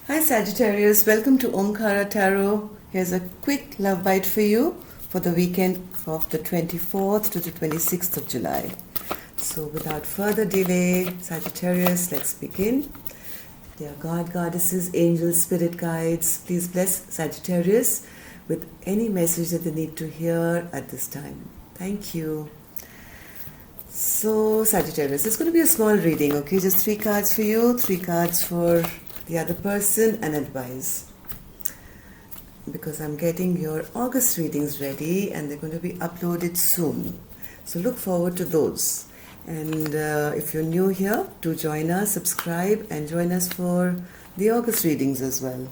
Hi Sagittarius, welcome to Omkara Tarot. Here's a quick love bite for you for the weekend of the 24th to the 26th of July. So without further delay, Sagittarius, let's begin. Dear God, goddesses, angels, spirit guides, please bless Sagittarius with any message that they need to hear at this time. Thank you. So Sagittarius, it's going to be a small reading, okay? Just 3 cards for you, 3 cards for the other person and advice. Because I'm getting your August readings ready and they're going to be uploaded soon. So look forward to those. And if you're new here, do join us, subscribe and join us for the August readings as well.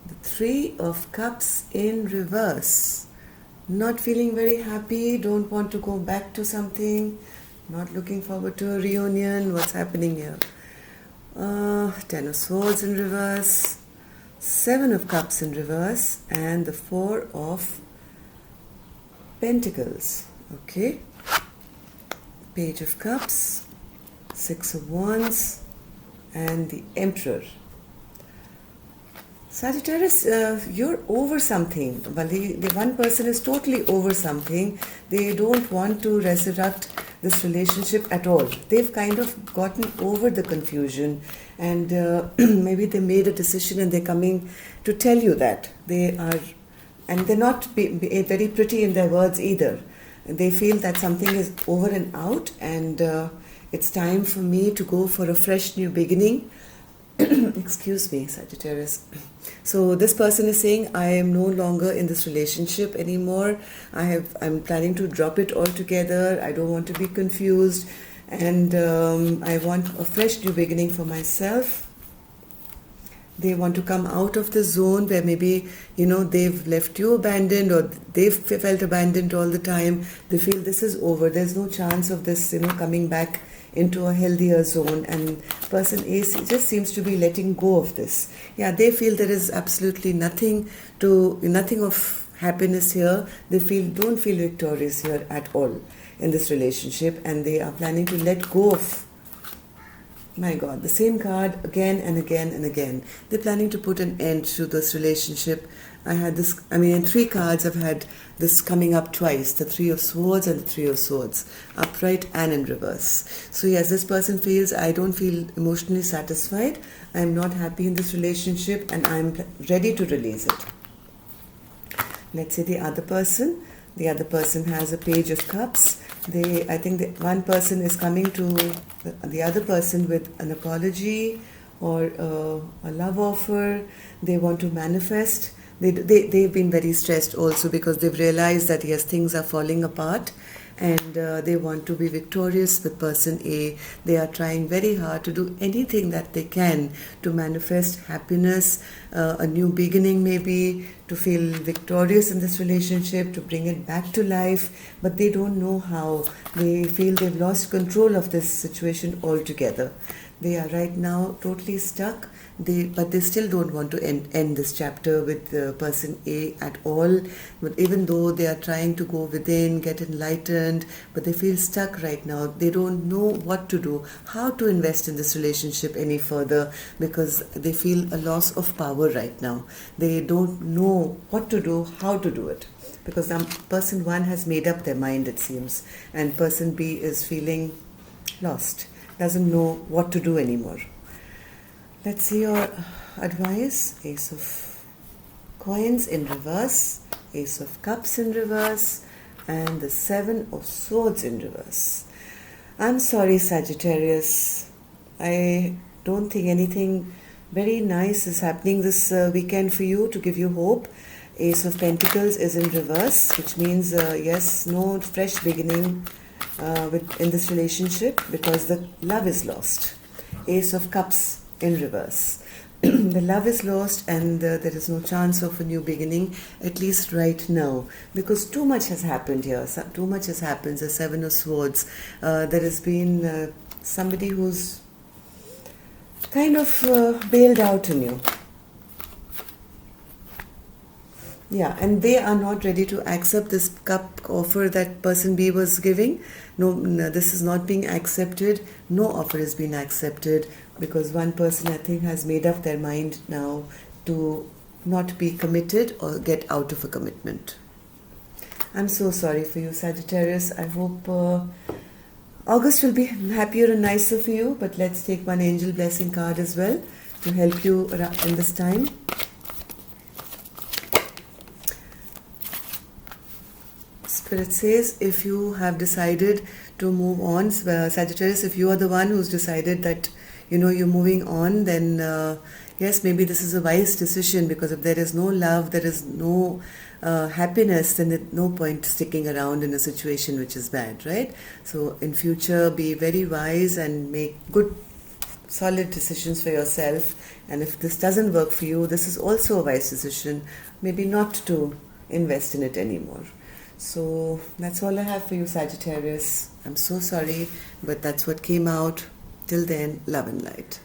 The 3 of Cups in reverse. Not feeling very happy, don't want to go back to something, not looking forward to a reunion. What's happening here? 10 of Swords in reverse, 7 of Cups in reverse, and the 4 of Pentacles. Okay. Page of Cups, 6 of Wands, and the Emperor. Sagittarius, you're over something. Well, the one person is totally over something. They don't want to resurrect this relationship at all. They've kind of gotten over the confusion and maybe they made a decision and they're coming to tell you that. They are, and they're not very pretty in their words either. They feel that something is over and out and it's time for me to go for a fresh new beginning. Excuse me, Sagittarius. So this person is saying, I am no longer in this relationship anymore. I'm planning to drop it altogether. I don't want to be confused. And I want a fresh new beginning for myself. They want to come out of the zone where maybe, they've left you abandoned or they've felt abandoned all the time. They feel this is over. There's no chance of this, coming back into a healthier zone, and person A just seems to be letting go of this. Yeah, they feel there is absolutely nothing of happiness here. They don't feel victorious here at all in this relationship, and they are planning to let go of, my God, the same card again and again and again. They're planning to put an end to this relationship. In 3 cards I've had this coming up twice, the 3 of Swords and the 3 of Swords, upright and in reverse. So yes, this person feels, I don't feel emotionally satisfied, I'm not happy in this relationship and I'm ready to release it. Let's say the other person. The other person has a Page of Cups. I think one person is coming to the other person with an apology or a love offer. They want to manifest. They've been very stressed also because they've realized that yes, things are falling apart and they want to be victorious with person A. They are trying very hard to do anything that they can to manifest happiness, a new beginning maybe, to feel victorious in this relationship, to bring it back to life, but they don't know how. They feel they've lost control of this situation altogether. They are right now totally stuck, but they still don't want to end this chapter with person A at all. But even though they are trying to go within, get enlightened, but they feel stuck right now. They don't know what to do, how to invest in this relationship any further, because they feel a loss of power right now. They don't know what to do, how to do it, because person 1 has made up their mind, it seems, and person B is feeling lost, doesn't know what to do anymore. Let's see your advice. Ace of Coins in reverse, Ace of Cups in reverse, and the 7 of Swords in reverse. I'm sorry, Sagittarius. I don't think anything very nice is happening this weekend for you to give you hope. Ace of Pentacles is in reverse, which means, yes, no fresh beginning in this relationship because the love is lost. Ace of Cups in reverse. The love is lost and there is no chance of a new beginning, at least right now, because too much has happened here. Too much has happened. The 7 of Swords. There has been somebody who's kind of bailed out on you. Yeah, and they are not ready to accept this cup offer that person B was giving. No, no, this is not being accepted. No offer is being accepted because one person, I think, has made up their mind now to not be committed or get out of a commitment. I'm so sorry for you, Sagittarius. I hope August will be happier and nicer for you, but let's take one angel blessing card as well to help you in this time. Spirit says, if you have decided to move on, Sagittarius, if you are the one who's decided that, you're moving on, then yes, maybe this is a wise decision, because if there is no love, there is no happiness, then there's no point sticking around in a situation which is bad, right? So in future, be very wise and make good, solid decisions for yourself. And if this doesn't work for you, this is also a wise decision, maybe not to invest in it anymore. So that's all I have for you, Sagittarius. I'm so sorry, but that's what came out. Till then, love and light.